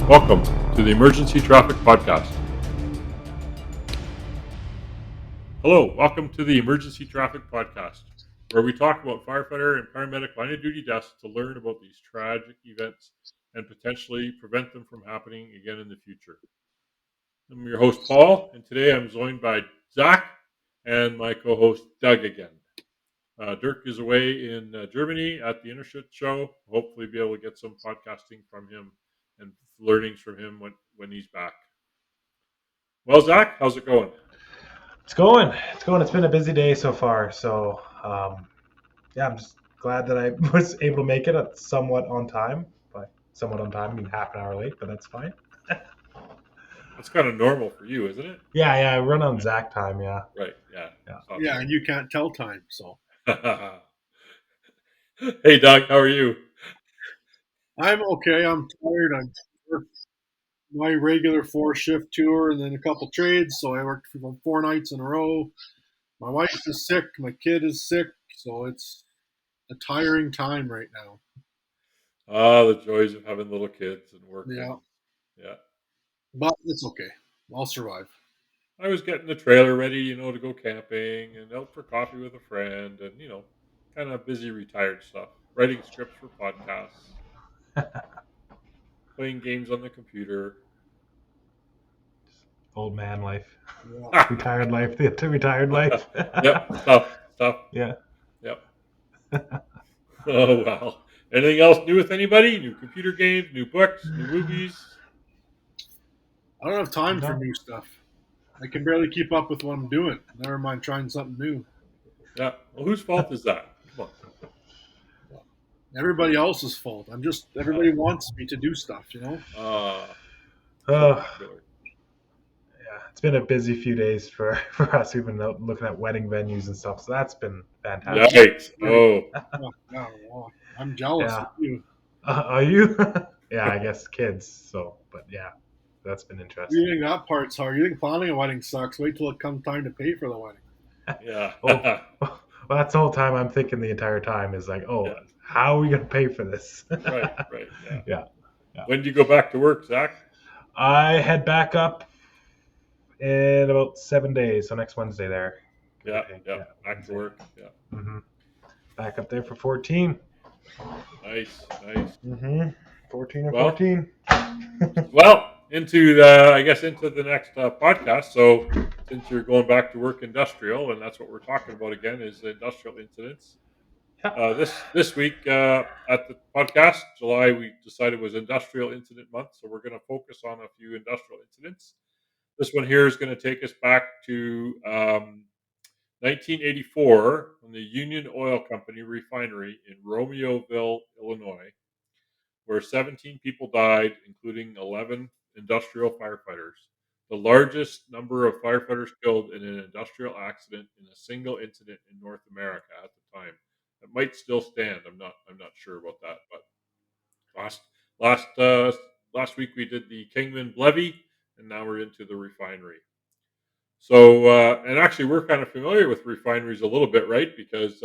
Welcome to the Emergency Traffic Podcast. Hello, welcome to the Emergency Traffic Podcast, where we talk about firefighter and paramedic line of duty deaths to learn about these tragic events and potentially prevent them from happening again in the future. I'm your host, Paul, and today I'm joined by Zach and my co-host, Doug, again. Dirk is away in Germany at the Intershit show. Hopefully be able to get some podcasting from him and learnings from him when he's back. Well, Zach, how's it going? It's going. It's been a busy day so far. So, I'm just glad that I was able to make it at somewhat on time. By somewhat on time, I mean half an hour late, but that's fine. That's kind of normal for you, isn't it? Yeah, I run on Zach time, yeah. Right, yeah. Yeah, and you can't tell time, so. Hey, Doug, how are you? I'm okay. I'm tired. I'm my regular 4-shift tour and then a couple trades, so I worked for 4 nights in a row. My wife is sick. My kid is sick, so it's a tiring time right now. The joys of having little kids and working. Yeah. But it's okay. I'll survive. I was getting the trailer ready, to go camping and out for coffee with a friend and, kind of busy retired stuff. Writing scripts for podcasts, playing games on the computer. Old man life. Yeah. Retired life. The retired life. Yep, tough. Yeah. Yep. Oh, well. Anything else new with anybody? New computer games, new books, new movies? I don't have time for new stuff. I can barely keep up with what I'm doing. Never mind trying something new. Yeah. Well, whose fault is that? Come on. Everybody else's fault. Everybody wants me to do stuff, Yeah, it's been a busy few days for us. We've been out looking at wedding venues and stuff, so that's been fantastic. Yikes. Oh. Well, I'm jealous of you. Are you? Yeah, I guess kids. So, but yeah, that's been interesting. You think that part's hard? You think planning a wedding sucks? Wait till it comes time to pay for the wedding. Yeah. Well, that's the whole time I'm thinking the entire time is like, how are we going to pay for this? Right. Yeah. When do you go back to work, Zach? I head back up in about 7 days, so next Wednesday there. Yeah. Back to work. Yeah. Mm-hmm. Back up there for 14. Nice. Mm-hmm. 14 and 14. Well, into the next podcast. So, since you're going back to work industrial, and that's what we're talking about again, is industrial incidents. This week at the podcast, July, we decided was Industrial Incident Month, so we're going to focus on a few industrial incidents. This one here is going to take us back to 1984 when the Union Oil Company refinery in Romeoville, Illinois, where 17 people died, including 11 industrial firefighters. The largest number of firefighters killed in an industrial accident in a single incident in North America at the time. It might still stand. I'm not sure about that. But last week we did the Kingman Levee, and now we're into the refinery. So, and actually, we're kind of familiar with refineries a little bit, right? Because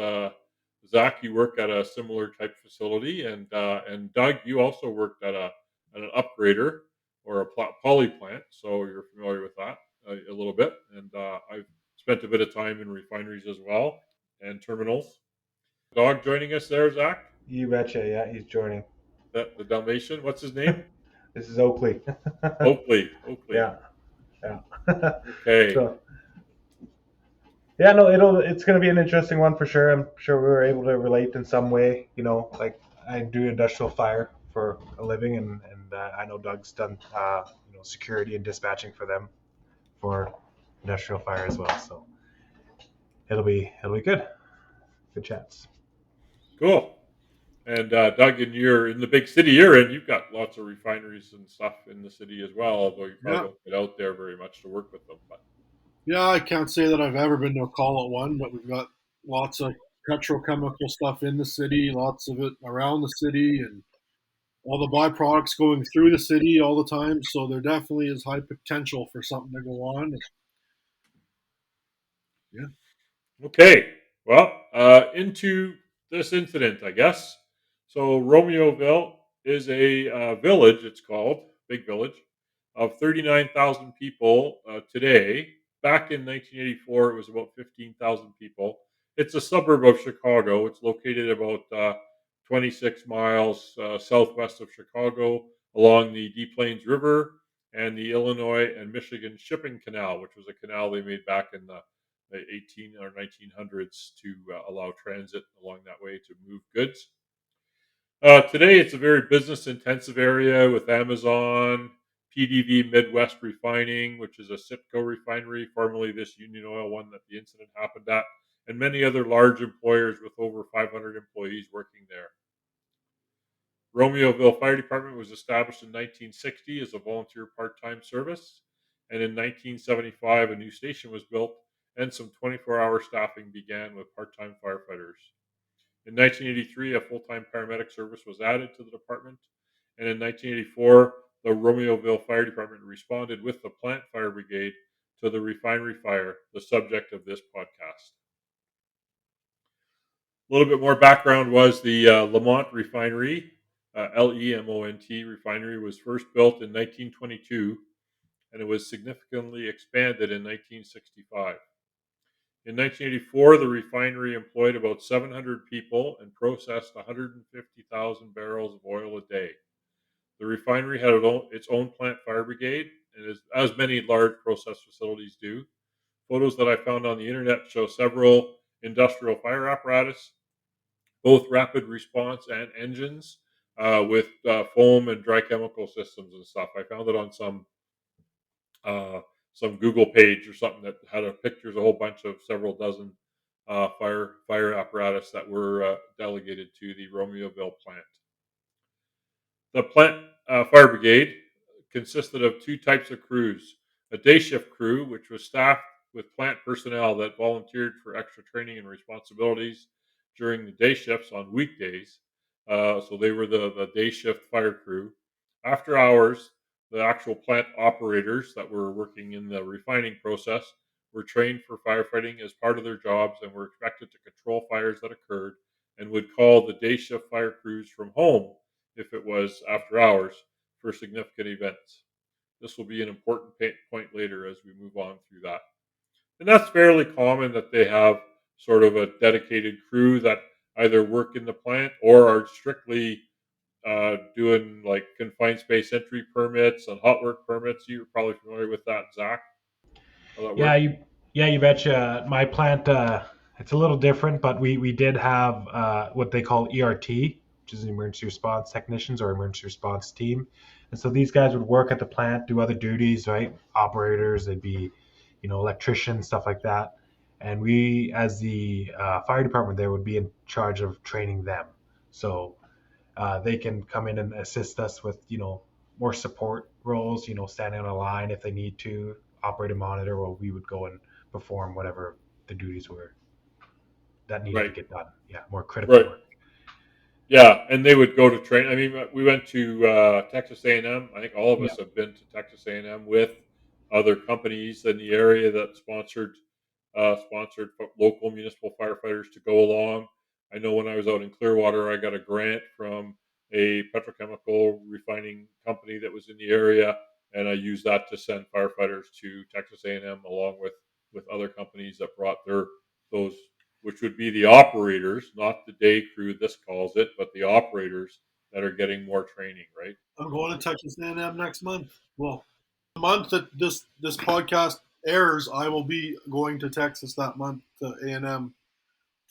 Zach, you work at a similar type facility, and Doug, you also worked at an upgrader or a poly plant, so you're familiar with that a little bit. And I've spent a bit of time in refineries as well and terminals. Dog joining us there, Zach? You betcha. Yeah, he's joining. The Dalmatian. What's his name? This is Oakley. Oakley. Yeah. Okay. So, it's going to be an interesting one for sure. I'm sure we were able to relate in some way. Like I do industrial fire for a living, and I know Doug's done security and dispatching for them for industrial fire as well. So it'll be good. Good chats. Cool. And Doug, you're in the big city you're in, you've got lots of refineries and stuff in the city as well, although you probably don't get out there very much to work with them. But yeah, I can't say that I've ever been to a call at one, but we've got lots of petrochemical stuff in the city, lots of it around the city, and all the byproducts going through the city all the time. So there definitely is high potential for something to go on. Yeah. Okay. Well, into this incident, I guess. So Romeoville is a village, it's called, big village of 39,000 people today. Back in 1984, it was about 15,000 people. It's a suburb of Chicago. It's located about 26 miles southwest of Chicago along the Des Plaines River and the Illinois and Michigan Shipping Canal, which was a canal they made back in the 18 or 1900s to allow transit along that way to move goods. Today, it's a very business intensive area with Amazon, PDV Midwest Refining, which is a Citgo refinery, formerly this Union Oil one that the incident happened at, and many other large employers with over 500 employees working there. Romeoville Fire Department was established in 1960 as a volunteer part time service, and in 1975, a new station was built, and some 24-hour staffing began with part time firefighters. In 1983, a full-time paramedic service was added to the department, and in 1984, the Romeoville Fire Department responded with the plant fire brigade to the refinery fire, the subject of this podcast. A little bit more background was the Lemont Refinery, Lemont Refinery, was first built in 1922, and it was significantly expanded in 1965. In 1984, the refinery employed about 700 people and processed 150,000 barrels of oil a day. The refinery had its own plant fire brigade, and as many large process facilities do. Photos that I found on the internet show several industrial fire apparatus, both rapid response and engines, with foam and dry chemical systems and stuff. I found it on some Google page or something that had pictures, a whole bunch of several dozen fire apparatus that were delegated to the Romeoville plant. The plant fire brigade consisted of two types of crews: a day shift crew, which was staffed with plant personnel that volunteered for extra training and responsibilities during the day shifts on weekdays. So they were the day shift fire crew. After hours, the actual plant operators that were working in the refining process were trained for firefighting as part of their jobs and were expected to control fires that occurred and would call the day shift fire crews from home if it was after hours for significant events. This will be an important point later as we move on through that. And that's fairly common that they have sort of a dedicated crew that either work in the plant or are strictly doing like confined space entry permits and hot work permits. You're probably familiar with that, Zach, how that Yeah, works. you betcha. My plant, it's a little different, but we did have what they call ERT, which is an emergency response technicians or emergency response team. And so these guys would work at the plant, do other duties, right? Operators, they'd be, electricians, stuff like that. And we, as the fire department, there would be in charge of training them. So they can come in and assist us with, more support roles, standing on a line if they need to, operate a monitor, or we would go and perform whatever the duties were that needed to Right, get done. Yeah, more critical right. work. Yeah, and they would go to train. I mean, we went to Texas A&M. I think all of Yeah. us have been to Texas A&M with other companies in the area that sponsored local municipal firefighters to go along. I know when I was out in Clearwater, I got a grant from a petrochemical refining company that was in the area, and I used that to send firefighters to Texas A&M along with other companies that brought those, which would be the operators, not the day crew. This calls it, but the operators that are getting more training. Right. I'm going to Texas A&M next month. Well, the month that this podcast airs, I will be going to Texas that month to A&M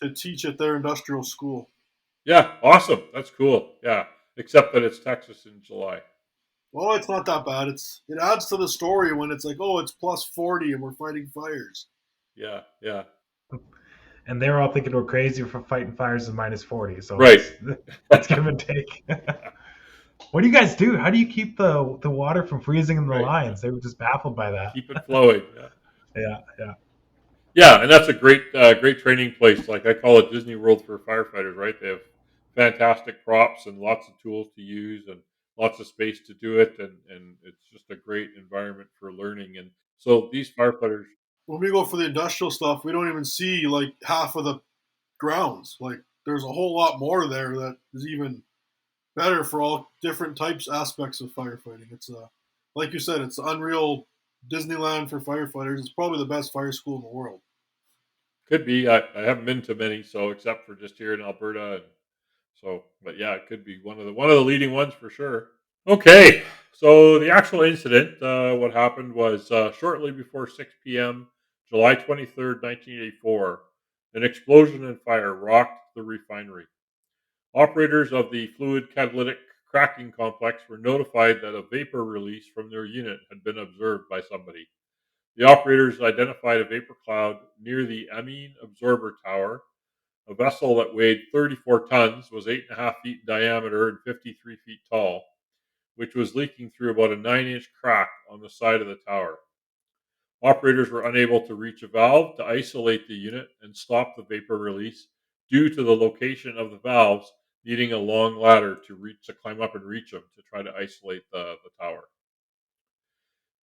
to teach at their industrial school. Yeah, awesome. That's cool. Yeah, except that it's Texas in July. Well, it's not that bad. It adds to the story when it's like, oh, it's plus 40 and we're fighting fires. Yeah, yeah. And they were all thinking we're crazy for fighting fires in -40. So Right. it's give and take. What do you guys do? How do you keep the water from freezing in the Right. Yeah. lines? They were just baffled by that. Keep it flowing. Yeah. Yeah, yeah. Yeah, and that's a great training place. Like I call it Disney World for firefighters. Right. They have fantastic props and lots of tools to use and lots of space to do it, and it's just a great environment for learning. And so these firefighters. When we go for the industrial stuff, we don't even see like half of the grounds. Like there's a whole lot more there that is even better for all different types aspects of firefighting. like you said, it's unreal Disneyland for firefighters. It's probably the best fire school in the world. Could be. I haven't been to many, so except for just here in Alberta, and so, but yeah, it could be one of the leading ones for sure. Okay, so the actual incident, what happened was shortly before 6 p.m., July 23rd, 1984, an explosion and fire rocked the refinery. Operators of the fluid catalytic cracking complex were notified that a vapor release from their unit had been observed by somebody. The operators identified a vapor cloud near the amine absorber tower. A vessel that weighed 34 tons, was 8.5 feet in diameter and 53 feet tall, which was leaking through about a 9-inch crack on the side of the tower. Operators were unable to reach a valve to isolate the unit and stop the vapor release due to the location of the valves needing a long ladder to climb up and reach them to try to isolate the tower.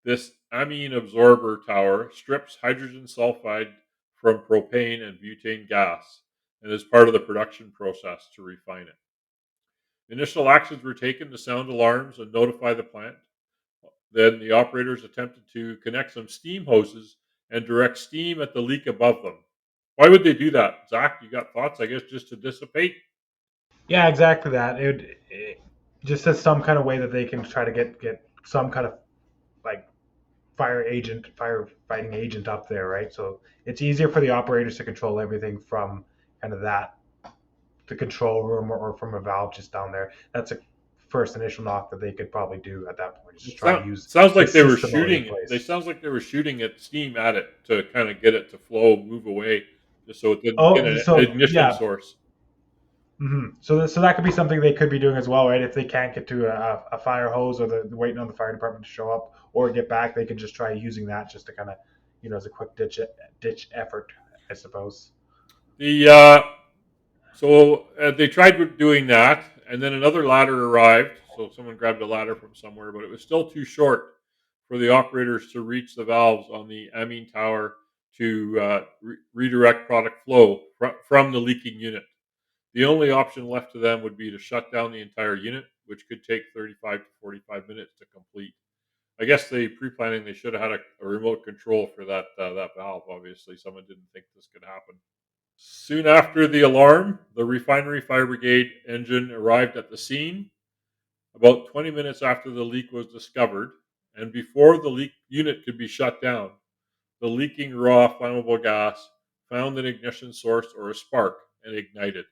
This amine absorber tower strips hydrogen sulfide from propane and butane gas and is part of the production process to refine it. Initial actions were taken to sound alarms and notify the plant. Then the operators attempted to connect some steam hoses and direct steam at the leak above them. Why would they do that? Zach, you got thoughts? I guess just to dissipate? Yeah, exactly that. It just as some kind of way that they can try to get some kind of like firefighting agent up there, right? So it's easier for the operators to control everything from kind of the control room or from a valve just down there. That's a first initial knock that they could probably do at that point. Just It try to use sounds the like they were system already in shooting. They place. sounds like they were shooting at steam at it to kind of get it to flow, move away, just so it didn't get Oh, an so ignition yeah. source. So that could be something they could be doing as well, right? If they can't get to a fire hose or they're waiting on the fire department to show up or get back, they could just try using that just to kind of, as a quick ditch effort, I suppose. The So they tried doing that, and then another ladder arrived. So someone grabbed a ladder from somewhere, but it was still too short for the operators to reach the valves on the amine tower to redirect product flow from the leaking unit. The only option left to them would be to shut down the entire unit, which could take 35 to 45 minutes to complete. I guess they pre-planning they should have had a remote control for that valve. Obviously, someone didn't think this could happen. Soon after the alarm, the refinery fire brigade engine arrived at the scene about 20 minutes after the leak was discovered, and before the leak unit could be shut down, the leaking raw flammable gas found an ignition source or a spark and ignited.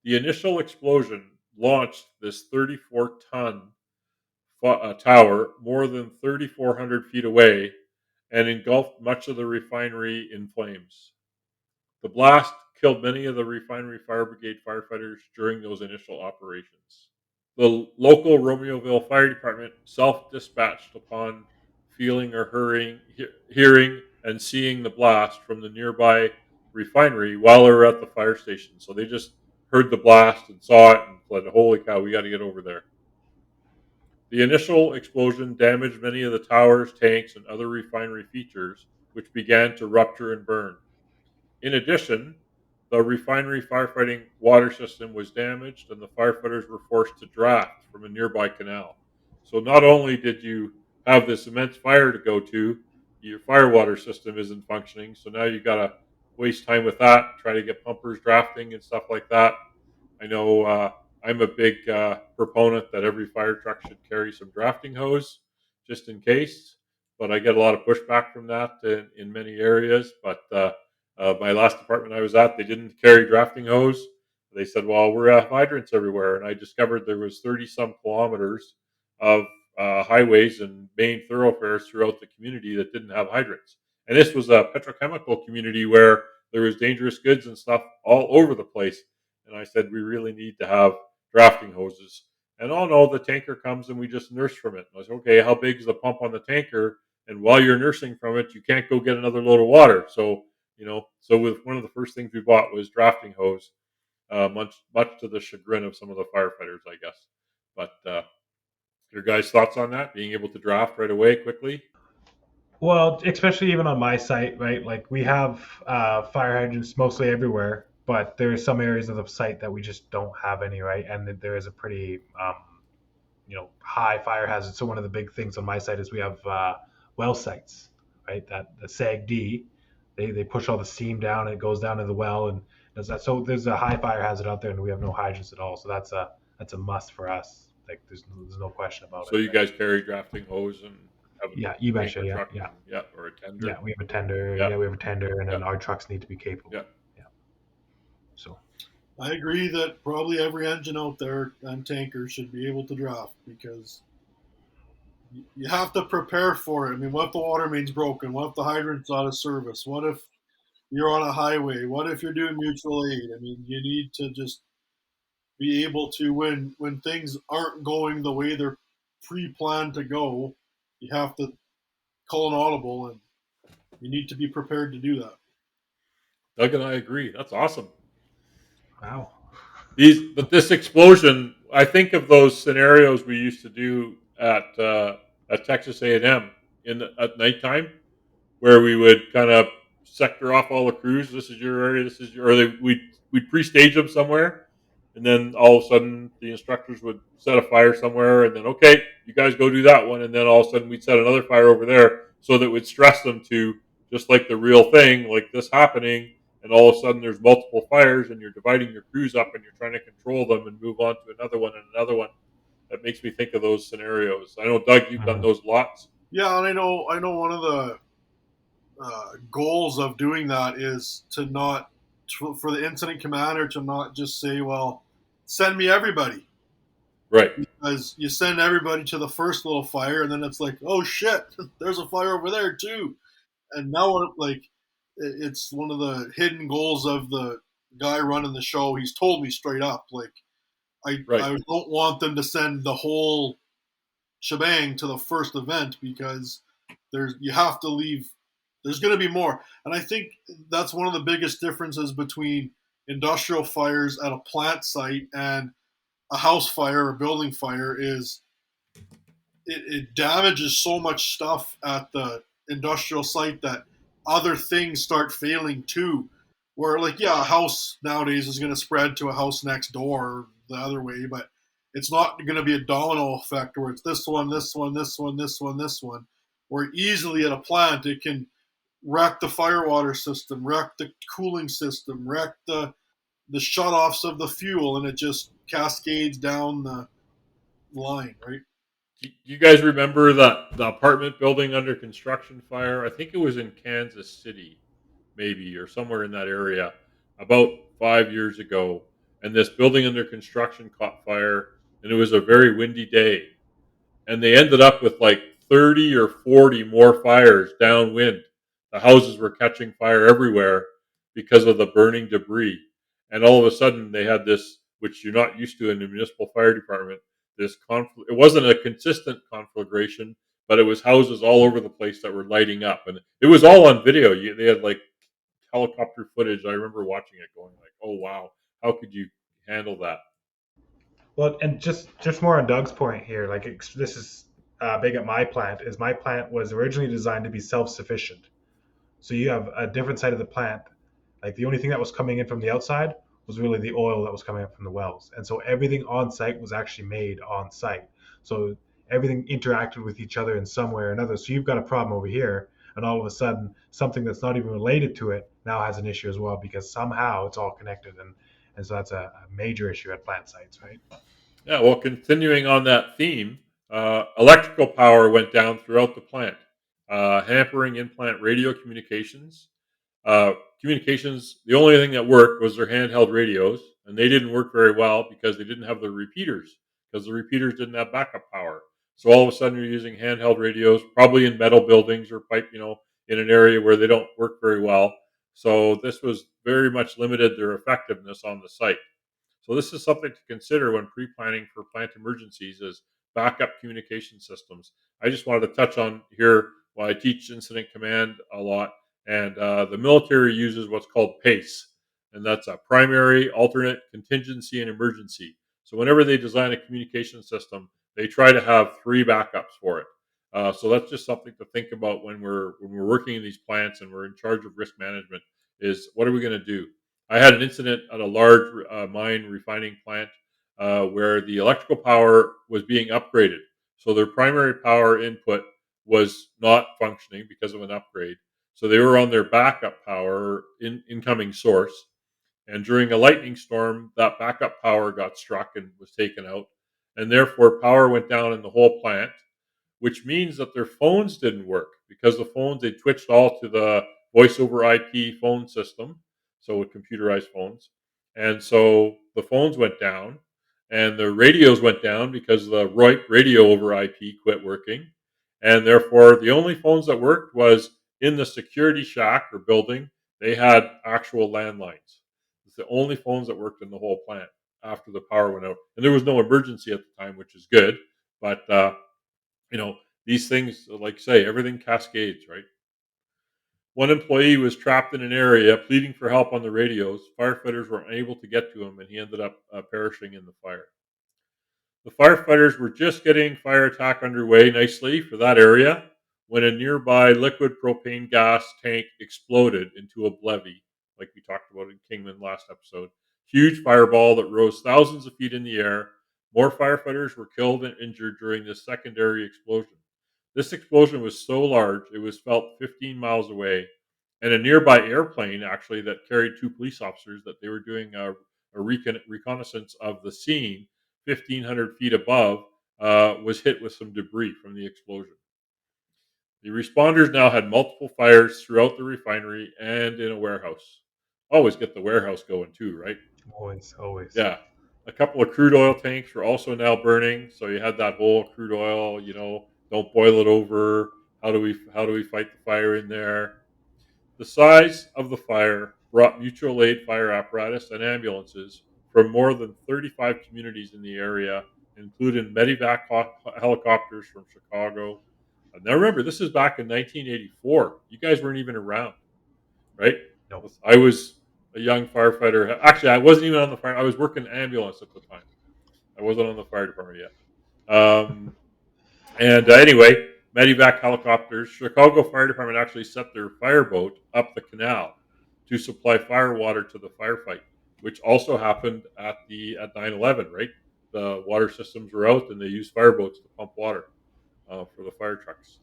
The initial explosion launched this 34-ton tower more than 3,400 feet away and engulfed much of the refinery in flames. The blast killed many of the refinery fire brigade firefighters during those initial operations. The local Romeoville Fire Department self-dispatched upon feeling or hearing and seeing the blast from the nearby refinery while they were at the fire station. So they just heard the blast and saw it and said, "Holy cow, we got to get over there." The initial explosion damaged many of the towers, tanks, and other refinery features, which began to rupture and burn. In addition, the refinery firefighting water system was damaged and the firefighters were forced to draft from a nearby canal. So not only did you have this immense fire to go to, your fire water system isn't functioning. So now you got to waste time with that, try to get pumpers drafting and stuff like that. I know I'm a big proponent that every fire truck should carry some drafting hose just in case, but I get a lot of pushback from that in many areas. But my last department I was at, they didn't carry drafting hose. They said, "Well, we're at hydrants everywhere," and I discovered there was 30 some kilometers of highways and main thoroughfares throughout the community that didn't have hydrants. And this was a petrochemical community where there was dangerous goods and stuff all over the place. And I said, "We really need to have drafting hoses." And oh no, the tanker comes and we just nurse from it. And I said, "Okay, how big is the pump on the tanker?" And while you're nursing from it, you can't go get another load of water. So with one of the first things we bought was drafting hose, much to the chagrin of some of the firefighters, I guess. But your guys' thoughts on that? Being able to draft right away quickly? Well, especially even on my site, right? Like we have fire hydrants mostly everywhere, but there are some areas of the site that we just don't have any, right? And there is a pretty high fire hazard. So one of the big things on my site is we have well sites, right? That the SAG-D, they push all the steam down and it goes down to the well and does that. So there's a high fire hazard out there, and we have no hydrants at all. So that's a must for us. Like there's no question about So it, you right? guys carry drafting hose and have a Yeah, you betcha. tanker Yeah, truck yeah, and or a tender. yeah. We have a tender. Yeah, Yeah, we have a tender, and yeah, then our trucks need to be yeah. capable. Yeah. So I agree that probably every engine out there and tanker should be able to draft because you have to prepare for it. I mean, what if the water main's broken? What if the hydrant's out of service? What if you're on a highway? What if you're doing mutual aid? I mean, you need to just be able to when things aren't going the way they're pre-planned to go, you have to call an audible, and you need to be prepared to do that. Doug and I agree. That's awesome. wow. But this explosion, I think of those scenarios we used to do at Texas A&M at nighttime, where we would kind of sector off all the crews. This is your area. This is your. Or we'd pre-stage them somewhere, and then all of a sudden the instructors would set a fire somewhere, and then okay, you guys go do that one, and then all of a sudden we'd set another fire over there, so that would stress them to just like the real thing, like this happening, and all of a sudden there's multiple fires, and you're dividing your crews up, and you're trying to control them and move on to another one and another one. That makes me think of those scenarios. I know, Doug, you've done Mm. those lots. Yeah, and I know one of the goals of doing that is to not for the incident commander to not just say, well, send me everybody, Right, because you send everybody to the first little fire and then it's like, oh shit, there's a fire over there too. And now like it's one of the hidden goals of the guy running the show. He's told me straight up, like, right. I don't want them to send the whole shebang to the first event because you have to leave. There's going to be more, and I think that's one of the biggest differences between industrial fires at a plant site and a house fire or building fire is it damages so much stuff at the industrial site that other things start failing too. Where like, yeah, a house nowadays is going to spread to a house next door the other way, but it's not going to be a domino effect where it's this one, this one, this one, this one, this one. Where easily at a plant it can wreck the fire water system, wreck the cooling system, wreck the shutoffs of the fuel, and it just cascades down the line, right? Do you guys remember the apartment building under construction fire? I think it was in Kansas City, maybe, or somewhere in that area, about 5 years ago. And this building under construction caught fire, and it was a very windy day. And they ended up with like 30 or 40 more fires downwind. The houses were catching fire everywhere because of the burning debris. And all of a sudden, they had this, which you're not used to in the municipal fire department, this conflict. It wasn't a consistent conflagration, but it was houses all over the place that were lighting up. And it was all on video. They had like helicopter footage. I remember watching it going like, oh, wow, how could you handle that? Well, and just more on Doug's point here, like this is big at my plant. Is my plant was originally designed to be self-sufficient. So you have a different side of the plant. Like the only thing that was coming in from the outside was really the oil that was coming up from the wells, and so everything on site was actually made on site. So everything interacted with each other in some way or another. So you've got a problem over here, and all of a sudden something that's not even related to it now has an issue as well because somehow it's all connected, and so that's a major issue at plant sites, right? Yeah, well, continuing on that theme, electrical power went down throughout the plant, hampering in-plant radio communications. Communications, the only thing that worked was their handheld radios, and they didn't work very well because they didn't have the repeaters, because the repeaters didn't have backup power. So all of a sudden, you're using handheld radios, probably in metal buildings or pipe, in an area where they don't work very well. So this was very much limited their effectiveness on the site. So this is something to consider when pre-planning for plant emergencies is backup communication systems. I just wanted to touch on here while I teach incident command a lot, and the military uses what's called PACE, and that's a primary, alternate, contingency, and emergency. So whenever they design a communication system, they try to have three backups for it. So that's just something to think about when we're working in these plants and we're in charge of risk management. Is what are we going to do? I had an incident at a large mine refining plant where the electrical power was being upgraded. So their primary power input was not functioning because of an upgrade. So they were on their backup power incoming source. And during a lightning storm, that backup power got struck and was taken out. And therefore, power went down in the whole plant, which means that their phones didn't work because the phones, they twitched all to the voice over IP phone system, so with computerized phones. And so the phones went down and the radios went down because the radio over IP quit working. And therefore, the only phones that worked was in the security shack or building, they had actual landlines. It's the only phones that worked in the whole plant after the power went out. And there was no emergency at the time, which is good. But you know, these things, like say, everything cascades, right? One employee was trapped in an area pleading for help on the radios. Firefighters were unable to get to him, and he ended up perishing in the fire. The firefighters were just getting fire attack underway nicely for that area when a nearby liquid propane gas tank exploded into a levee, like we talked about in Kingman last episode. Huge fireball that rose thousands of feet in the air. More firefighters were killed and injured during this secondary explosion. This explosion was so large it was felt 15 miles away, and a nearby airplane actually that carried two police officers that they were doing a reconnaissance of the scene 1,500 feet above was hit with some debris from the explosion. The responders now had multiple fires throughout the refinery and in a warehouse. Always get the warehouse going too, right? Always, always. Yeah. A couple of crude oil tanks were also now burning, so you had that whole crude oil, don't boil it over. How do we fight the fire in there? The size of the fire brought mutual aid fire apparatus and ambulances from more than 35 communities in the area, including medevac helicopters from Chicago. Now remember, this is back in 1984. You guys weren't even around, right? No. I was a young firefighter. Actually, I wasn't even on the fire. I was working ambulance at the time. I wasn't on the fire department yet. And anyway, medevac helicopters. Chicago Fire Department actually set their fireboat up the canal to supply fire water to the firefight, which also happened at 9/11. Right, the water systems were out, and they used fireboats to pump water for the fire trucks.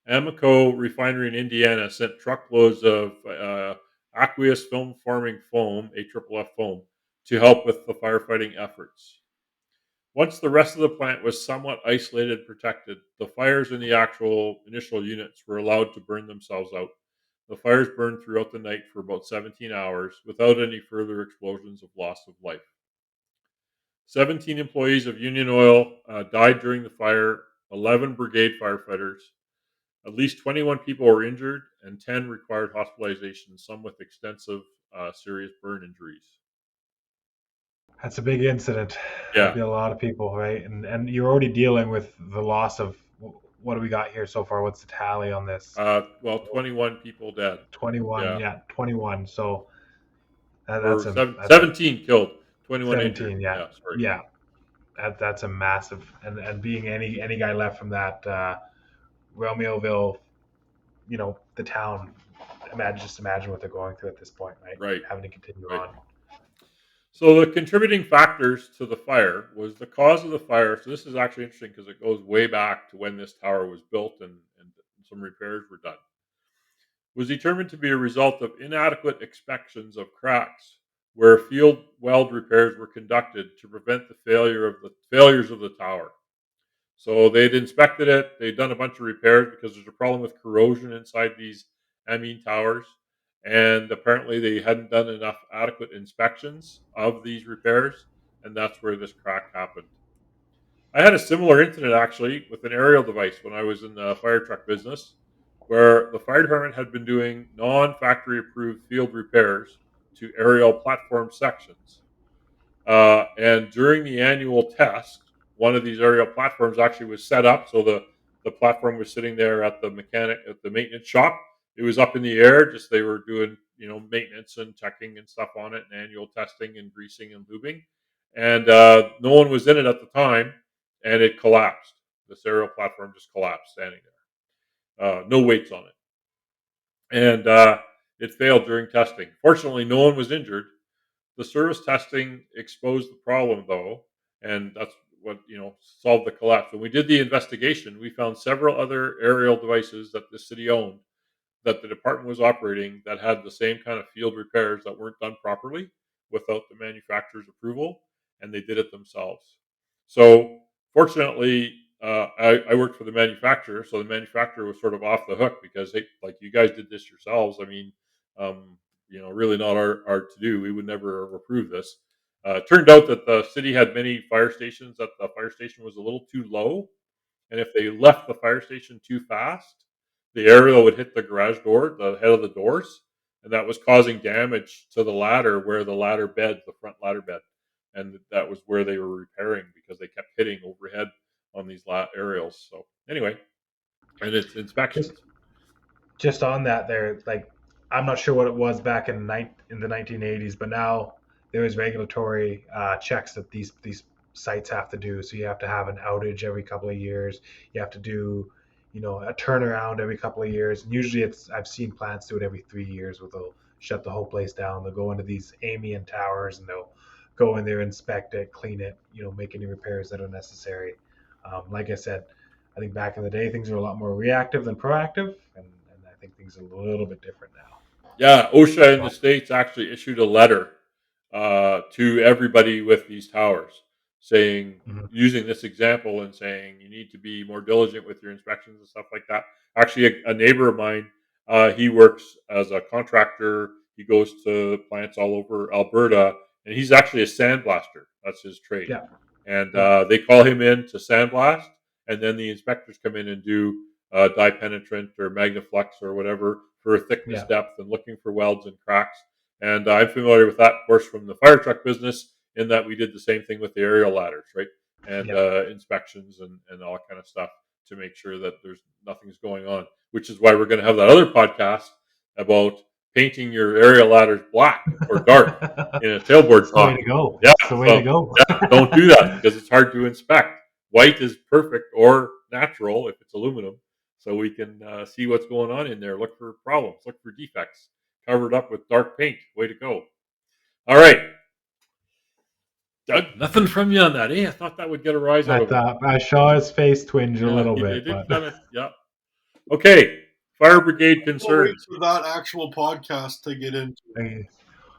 Amoco Refinery in Indiana sent truckloads of aqueous film forming foam, AFFF foam, to help with the firefighting efforts. Once the rest of the plant was somewhat isolated and protected, the fires in the actual initial units were allowed to burn themselves out. The fires burned throughout the night for about 17 hours without any further explosions of loss of life. 17 employees of Union Oil died during the fire, 11 brigade firefighters. At least 21 people were injured, and 10 required hospitalization, some with extensive serious burn injuries. That's a big incident. That'd Yeah. be a lot of people, right? And you're already dealing with the loss of what do we got here so far? What's the tally on this? Well, 21 people dead. 21. Yeah. Yeah, 21. So Or that's a 17 killed, 21 injured. 17. Yeah, Yeah, sorry. yeah. That's a massive, and being any guy left from that Romeoville, the town. Just imagine what they're going through at this point, right? Right, Having to continue right. on. So the contributing factors to the fire was the cause of the fire. So this is actually interesting because it goes way back to when this tower was built and some repairs were done. Was determined to be a result of inadequate inspections of cracks where field weld repairs were conducted to prevent the failures of the tower. So they'd inspected it. They'd done a bunch of repairs because there's a problem with corrosion inside these amine towers. And apparently they hadn't done enough adequate inspections of these repairs. And that's where this crack happened. I had a similar incident actually with an aerial device when I was in the fire truck business, where the fire department had been doing non factory approved field repairs to aerial platform sections. And during the annual test, one of these aerial platforms actually was set up. So the platform was sitting there at the maintenance shop. It was up in the air, just they were doing, maintenance and checking and stuff on it and annual testing and greasing and lubing. And no one was in it at the time and it collapsed. This aerial platform just collapsed standing there. No weights on it. And it failed during testing. Fortunately, no one was injured, The service testing exposed the problem, though, and that's what solved the collapse. When we did the investigation, we found several other aerial devices that the city owned that the department was operating that had the same kind of field repairs that weren't done properly without the manufacturer's approval, and they did it themselves. So, fortunately, I worked for the manufacturer, so the manufacturer was sort of off the hook because they, like, you guys did this yourselves. I mean, um, really not our to do. We would never have approved this. It turned out that the city had many fire stations, that the fire station was a little too low, and if they left the fire station too fast, the aerial would hit the garage door, the head of the doors, and that was causing damage to the ladder where the ladder bed, the front ladder bed, and that was where they were repairing because they kept hitting overhead on these aerials. So anyway, and it's Just inspections. just on that there, like I'm not sure what it was back in the 1980s, but now there is regulatory checks that these sites have to do. So you have to have an outage every couple of years. You have to do, a turnaround every couple of years. And usually it's I've seen plants do it every 3 years, where they'll shut the whole place down. They'll go into these Amiens towers and they'll go in there, inspect it, clean it, make any repairs that are necessary. Like I said, I think back in the day, things were a lot more reactive than proactive, and I think things are a little bit different now. Yeah, OSHA in the But, States actually issued a letter to everybody with these towers saying, mhm, using this example and saying, you need to be more diligent with your inspections and stuff like that. Actually, a neighbor of mine, he works as a contractor. He goes to plants all over Alberta, and he's actually a sandblaster. That's his trade. yeah, And yeah, they call him in to sandblast, and then the inspectors come in and do dye penetrant or magnaflux or whatever for thickness yeah, depth and looking for welds and cracks. And I'm familiar with that, of course, from the fire truck business, in that we did the same thing with the aerial ladders, right? And yeah. inspections and all that kind of stuff to make sure that there's nothing's going on. Which is why we're going to have that other podcast about painting your aerial ladders black or dark in a tailboard It's the way talk. to go. Yeah, It's the way to so go. yeah, don't do that because it's hard to inspect. White is perfect or natural if it's aluminum, so we can see what's going on in there. Look for problems. Look for defects. Covered up with dark paint. Way to go! All right, Doug. Nothing from you on that. Eh? I thought that would get a rise out I of him. thought I saw his face twinge a Yeah, little it bit, did but kind of. Yeah. Okay. Fire brigade We'll wait concerns. for that actual podcast to get into. I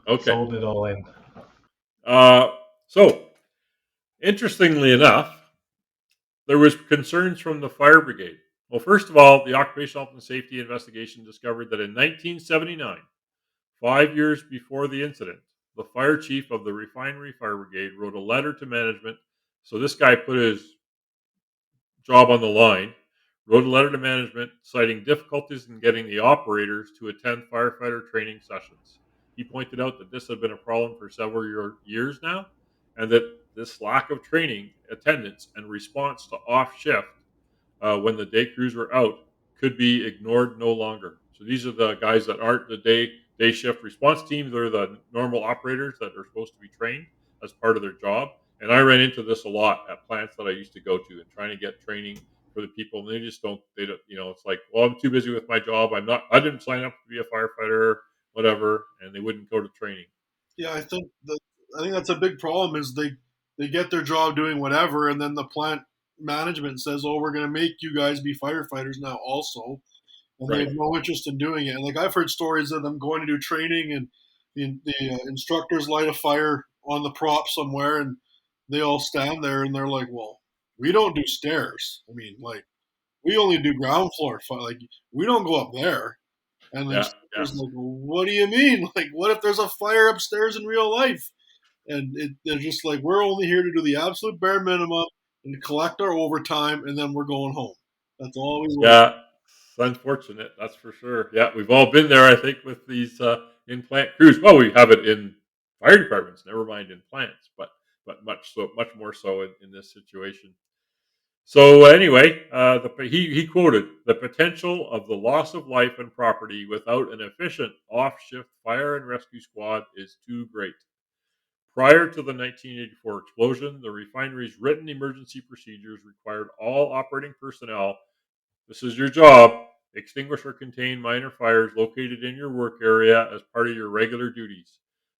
Okay. sold it all in. Uh, so interestingly enough, there was concerns from the fire brigade. Well, first of all, the occupational health and safety investigation discovered that in 1979, 5 years before the incident, the fire chief of the Refinery Fire Brigade wrote a letter to management. So this guy put his job on the line, wrote a letter to management citing difficulties in getting the operators to attend firefighter training sessions. He pointed out that this had been a problem for several years now, and that this lack of training, attendance, and response to off shift when the day crews were out could be ignored no longer. So these are the guys that aren't the day shift response team. They're the normal operators that are supposed to be trained as part of their job. And I ran into this a lot at plants that I used to go to and trying to get training for the people. And they just don't. They don't. It's like, well, I'm too busy with my job. I'm not. I didn't sign up to be a firefighter, whatever. And they wouldn't go to training. Yeah, I think that's a big problem is they get their job doing whatever, and then the plant management says, "Oh, we're going to make you guys be firefighters now, also," and they Right. have no interest in doing it. And like I've heard stories of them going to do training, and the instructors light a fire on the prop somewhere, and they all stand there, and they're like, "Well, we don't do stairs. I mean, like we only do ground floor. Like we don't go up there." And the Yeah. Yeah. instructor's like, well, "What do you mean? Like, what if there's a fire upstairs in real life?" And they're just like, "We're only here to do the absolute bare minimum and collect our overtime, and then we're going home. That's all we work." Yeah, it's unfortunate, that's for sure. Yeah, we've all been there, I think, with these in-plant crews. Well, we have it in fire departments, never mind in plants, but much more so in this situation. So anyway, he quoted the potential of the loss of life and property without an efficient off-shift fire and rescue squad is too great. Prior to the 1984 explosion, the refinery's written emergency procedures required all operating personnel. This is your job. Extinguish or contain minor fires located in your work area as part of your regular duties.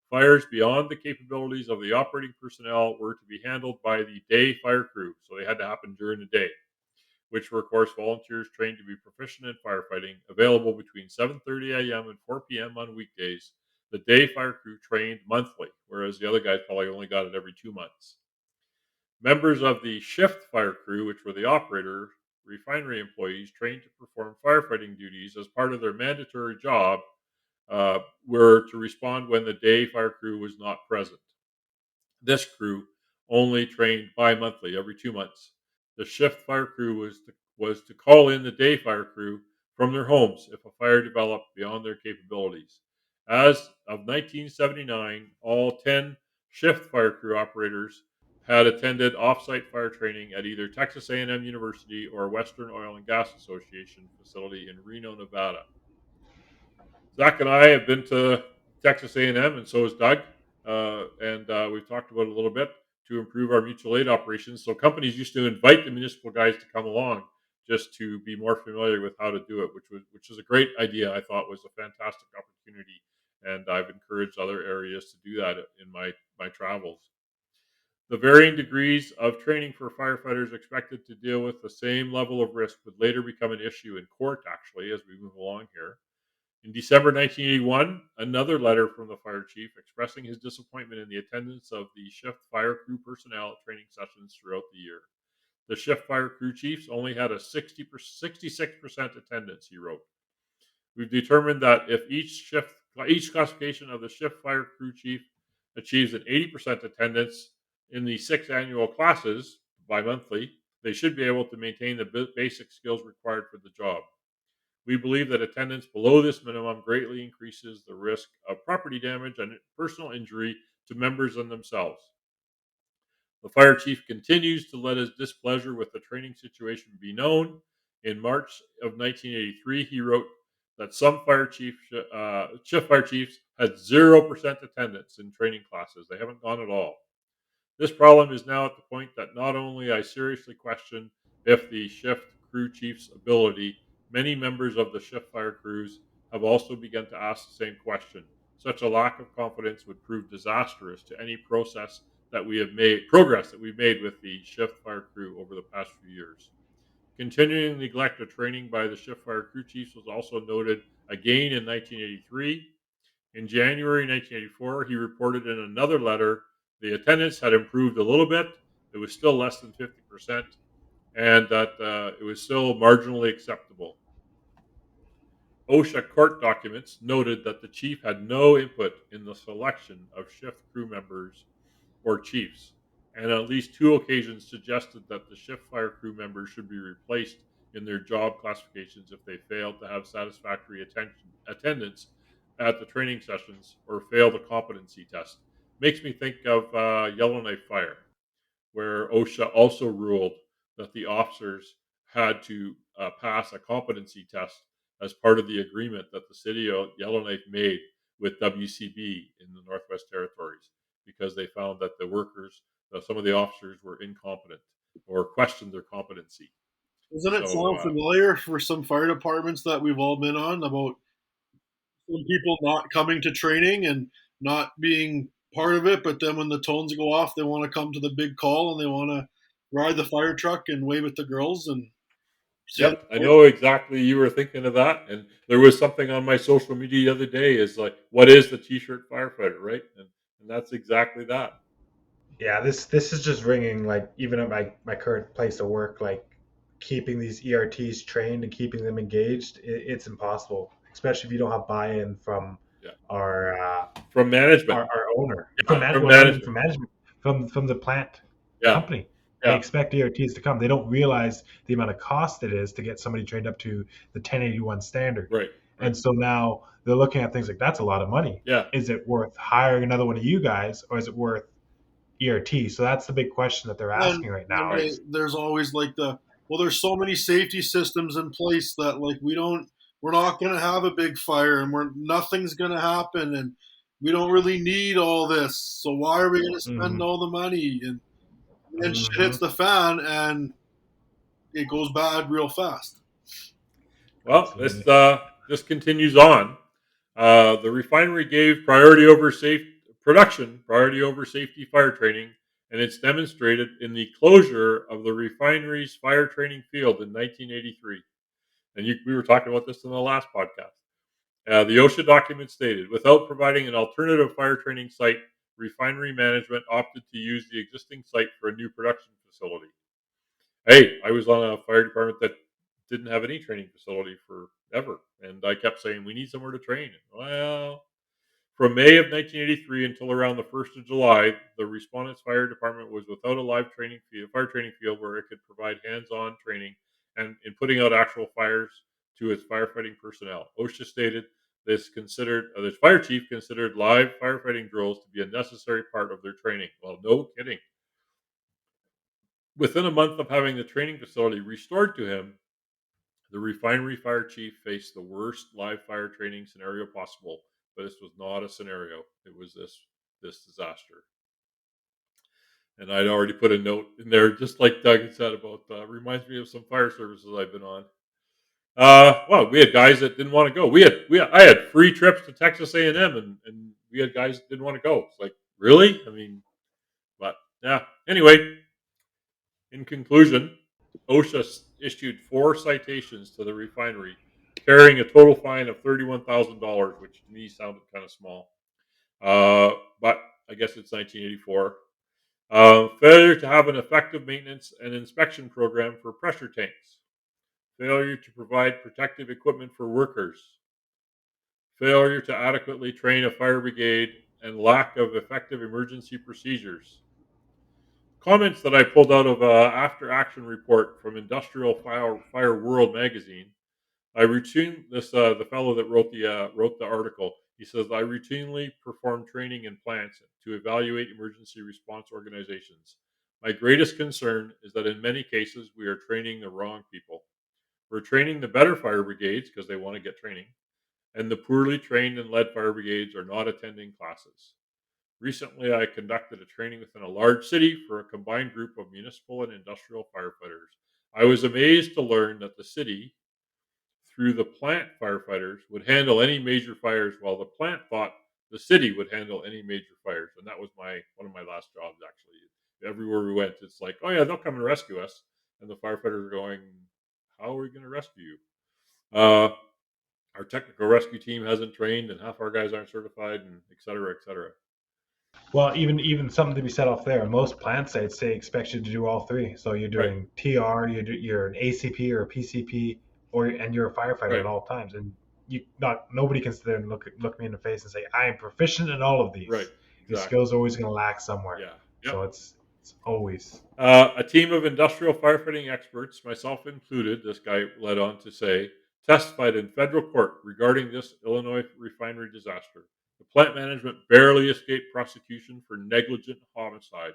Fires beyond the capabilities of the operating personnel were to be handled by the day fire crew, so they had to happen during the day, which were, of course, volunteers trained to be proficient in firefighting, available between 7:30 a.m. and 4 p.m. on weekdays. The day fire crew trained monthly, whereas the other guys probably only got it every 2 months. Members of the shift fire crew, which were the operator, refinery employees trained to perform firefighting duties as part of their mandatory job, were to respond when the day fire crew was not present. This crew only trained bi-monthly, every 2 months. The shift fire crew was to call in the day fire crew from their homes if a fire developed beyond their capabilities. As of 1979, all 10 shift fire crew operators had attended off-site fire training at either Texas A&M University or Western Oil and Gas Association facility in Reno, Nevada. Zach and I have been to Texas A&M, and so has Doug, and we've talked about it a little bit to improve our mutual aid operations. So companies used to invite the municipal guys to come along just to be more familiar with how to do it, which is a great idea. I thought was a fantastic opportunity, and I've encouraged other areas to do that in my travels. The varying degrees of training for firefighters expected to deal with the same level of risk would later become an issue in court, actually, as we move along here. In December 1981, another letter from the fire chief expressing his disappointment in the attendance of the shift fire crew personnel at training sessions throughout the year. The shift fire crew chiefs only had a 66% attendance, he wrote. We've determined that if each classification of the shift fire crew chief achieves an 80% attendance in the 6 annual classes bi-monthly, they should be able to maintain the basic skills required for the job. We believe that attendance below this minimum greatly increases the risk of property damage and personal injury to members and themselves. The fire chief continues to let his displeasure with the training situation be known. In March of 1983, he wrote that some shift fire chiefs had 0% attendance in training classes. They haven't gone at all. This problem is now at the point that not only I seriously question if the shift crew chief's ability, many members of the shift fire crews have also begun to ask the same question. Such a lack of confidence would prove disastrous to any progress that we've made with the shift fire crew over the past few years. Continuing neglect of training by the shift fire crew chiefs was also noted again in 1983. In January 1984, he reported in another letter the attendance had improved a little bit. It was still less than 50%, and that it was still marginally acceptable. OSHA court documents noted that the chief had no input in the selection of shift crew members or chiefs, and on at least 2 occasions suggested that the shift fire crew members should be replaced in their job classifications if they failed to have satisfactory attendance at the training sessions or failed a competency test. Makes me think of Yellowknife Fire, where OSHA also ruled that the officers had to pass a competency test as part of the agreement that the city of Yellowknife made with WCB in the Northwest Territories, because they found that the workers, some of the officers, were incompetent or questioned their competency. Doesn't it So, sound familiar for some fire departments that we've all been on about some people not coming to training and not being part of it, but then when the tones go off, they want to come to the big call and they want to ride the fire truck and wave at the girls and say yep, I know exactly you were thinking of that. And there was something on my social media the other day is like, what is the t-shirt firefighter, right? And that's exactly that. Yeah, this is just ringing like even at my current place of work, like keeping these ERTs trained and keeping them engaged, it's impossible, especially if you don't have buy-in from Yeah. our From management. our owner, Yeah, from well, not even management. from management, from the plant Yeah. company. They Yeah. expect ERTs to come. They don't realize the amount of cost it is to get somebody trained up to the 1081 standard. Right. And so now they're looking at things like that's a lot of money. Yeah. Is it worth hiring another one of you guys, or is it worth ERT? So that's the big question that they're and asking right then now. Is there's always like there's so many safety systems in place that like we're not going to have a big fire and nothing's going to happen and we don't really need all this, so why are we going to spend Mhm. all the money, and then shit hits Mhm. the fan and it goes bad real fast. Well, Absolutely. this continues on. The refinery gave priority production priority over safety fire training, and it's demonstrated in the closure of the refinery's fire training field in 1983. And we were talking about this in the last podcast. The OSHA document stated, without providing an alternative fire training site, refinery management opted to use the existing site for a new production facility. Hey, I was on a fire department that didn't have any training facility forever, and I kept saying we need somewhere to train. Well, from May of 1983 until around the 1st of July, the respondent's fire department was without a live fire training field where it could provide hands-on training and in putting out actual fires to its firefighting personnel. OSHA stated this fire chief considered live firefighting drills to be a necessary part of their training. Well, no kidding. Within a month of having the training facility restored to him, the refinery fire chief faced the worst live fire training scenario possible, but this was not a scenario. It was this disaster. And I'd already put a note in there, just like Doug had said about. Reminds me of some fire services I've been on. Well, we had guys that didn't want to go. I had free trips to Texas A&M, and we had guys that didn't want to go. It's like, really? I mean, but yeah. Anyway, in conclusion, OSHA issued 4 citations to the refinery, carrying a total fine of $31,000, which to me sounded kind of small. But I guess it's 1984. Failure to have an effective maintenance and inspection program for pressure tanks. Failure to provide protective equipment for workers. Failure to adequately train a fire brigade, and lack of effective emergency procedures. Comments that I pulled out of after action report from Industrial Fire World magazine. The fellow that wrote the article. He says, I routinely perform training in plants to evaluate emergency response organizations. My greatest concern is that in many cases we are training the wrong people. We're training the better fire brigades because they want to get training, and the poorly trained and led fire brigades are not attending classes. Recently, I conducted a training within a large city for a combined group of municipal and industrial firefighters. I was amazed to learn that the city, through the plant firefighters, would handle any major fires, while the plant thought the city would handle any major fires. And that was one of my last jobs, actually. Everywhere we went, it's like, oh yeah, they'll come and rescue us. And the firefighters are going, how are we going to rescue you? Our technical rescue team hasn't trained, and half our guys aren't certified, and et cetera, et cetera. Well, even something to be said off there. Most plant sites say expect you to do all 3. So you're Right. doing TR, you're an ACP or a PCP, and you're a firefighter Right. at all times. And nobody can sit there and look me in the face and say I am proficient in all of these. Right. Your Exactly. skills are always going to lack somewhere. Yeah. Yep. So it's always. A team of industrial firefighting experts, myself included, this guy led on to say, testified in federal court regarding this Illinois refinery disaster. The plant management barely escaped prosecution for negligent homicide.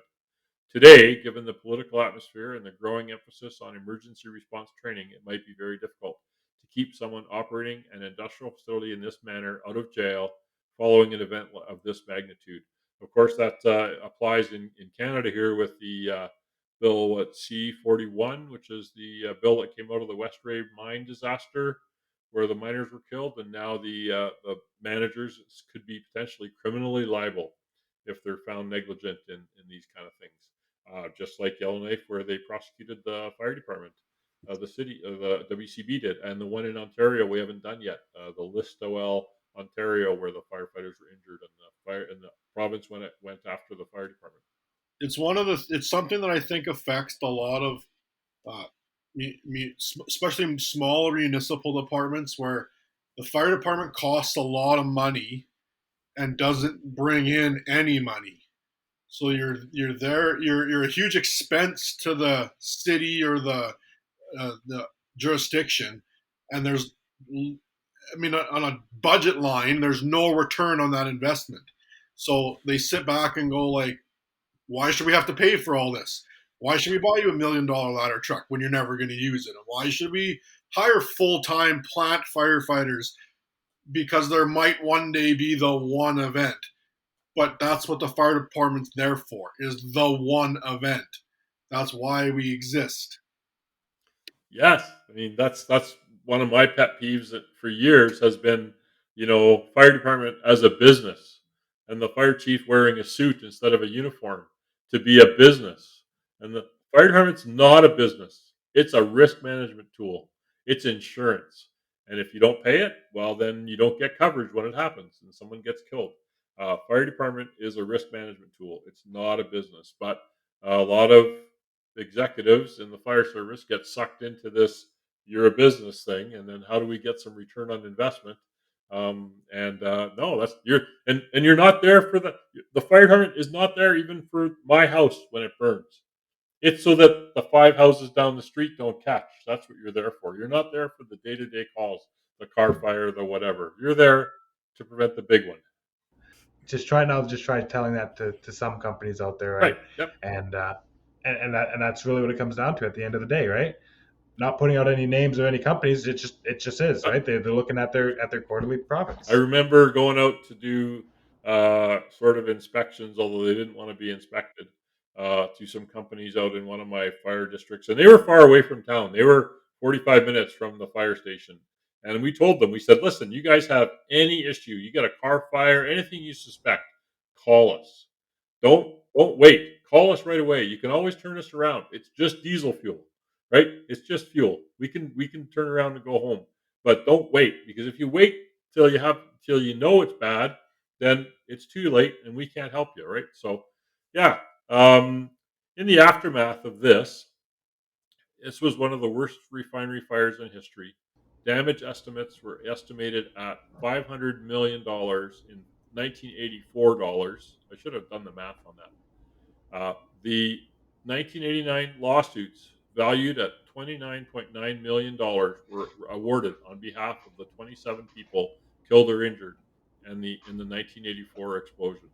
Today, given the political atmosphere and the growing emphasis on emergency response training, it might be very difficult to keep someone operating an industrial facility in this manner out of jail following an event of this magnitude. Of course, that applies in Canada here with the Bill C-41, which is the bill that came out of the West Ray mine disaster where the miners were killed, and now the managers could be potentially criminally liable if they're found negligent in these kind of things. Just like Yellowknife, where they prosecuted the fire department, the city, the WCB did, and the one in Ontario we haven't done yet, the Listowel, Ontario, where the firefighters were injured, and the province went after the fire department. It's something that I think affects a lot of, especially in smaller municipal departments where the fire department costs a lot of money and doesn't bring in any money. So you're there. You're a huge expense to the city or the jurisdiction, and there's, I mean, on a budget line, there's no return on that investment. So they sit back and go like, why should we have to pay for all this? Why should we buy you $1 million ladder truck when you're never going to use it? And why should we hire full-time plant firefighters because there might one day be the one event? But that's what the fire department's there for, is the one event. That's why we exist. Yes, I mean that's one of my pet peeves that for years has been, fire department as a business, and the fire chief wearing a suit instead of a uniform to be a business. And the fire department's not a business. It's a risk management tool. It's insurance. And if you don't pay it, well, then you don't get coverage when it happens and someone gets killed. Fire department is a risk management tool. It's not a business, but a lot of executives in the fire service get sucked into this "you're a business" thing, and then how do we get some return on investment? No, that's and you're not there for the fire department is not there even for my house when it burns. It's so that the 5 houses down the street don't catch. That's what you're there for. You're not there for the day-to-day calls, the car fire, the whatever. You're there to prevent the big one. Just try telling that to some companies out there, Right. right? Yep. And that's really what it comes down to at the end of the day, right? Not putting out any names of any companies, it just is, right? They're looking at their quarterly I profits. remember going out to do sort of inspections, although they didn't want to be inspected, to some companies out in one of my fire districts, and they were far away from town. They were 45 minutes from the fire station, and we told them, we said, "Listen, you guys have any issue, you got a car fire, anything you suspect, call us. Don't wait. Call us right away. You can always turn us around. It's just diesel fuel, right? It's just fuel. We can turn around and go home. But don't wait, because if you wait till you know it's bad, then it's too late and we can't help you, right?" So, yeah. In the aftermath of this was one of the worst refinery fires in history. Damage estimates were estimated at $500 million in 1984 dollars. I should have done the math on that. The 1989 lawsuits, valued at $29.9 million, were awarded on behalf of the 27 people killed or injured in the 1984 explosion.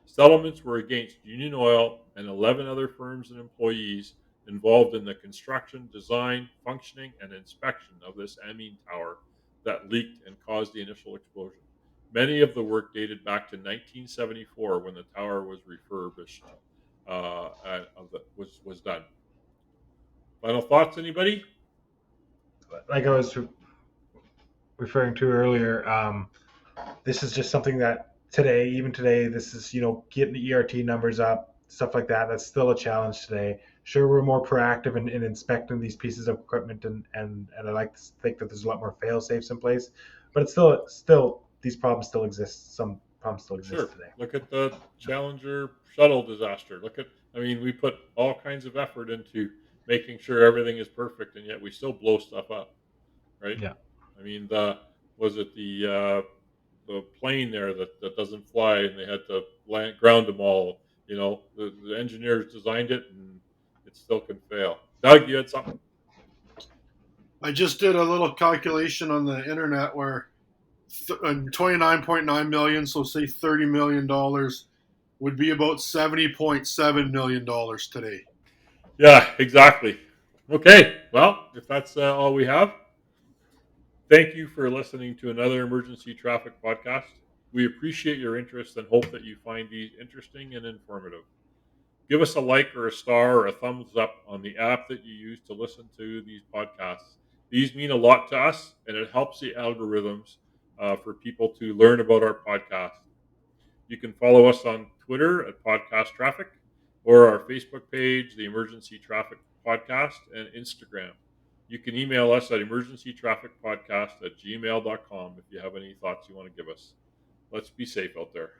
Settlements were against Union Oil and 11 other firms and employees involved in the construction, design, functioning, and inspection of this amine tower that leaked and caused the initial explosion. Many of the work dated back to 1974 when the tower was refurbished. Was done. Final thoughts, anybody? Like I was referring to earlier, this is just something that even today, this is, getting the ERT numbers up, stuff like that. That's still a challenge today. Sure, we're more proactive in inspecting these pieces of equipment, and I like to think that there's a lot more fail safes in place, but it's still these problems still exist. Some problems still exist Sure. today. Look at the Challenger shuttle disaster. I mean, we put all kinds of effort into making sure everything is perfect, and yet we still blow stuff up, right? Yeah. I mean, was it the plane there that doesn't fly, and they had to ground them all? The engineers designed it, and it still can fail. Doug, you had something? I just did a little calculation on the internet where 29.9 million, so say $30 million, would be about $70.7 million today. Yeah, exactly. Okay, well, if that's all we have, thank you for listening to another emergency traffic podcast. We appreciate your interest and hope that you find these interesting and informative. Give us a like or a star or a thumbs up on the app that you use to listen to these podcasts. These mean a lot to us, and it helps the algorithms for people to learn about our podcast. You can follow us on Twitter at Podcast Traffic, or our Facebook page, the Emergency Traffic Podcast, and Instagram. You can email us at emergencytrafficpodcast@gmail.com if you have any thoughts you want to give us. Let's be safe out there.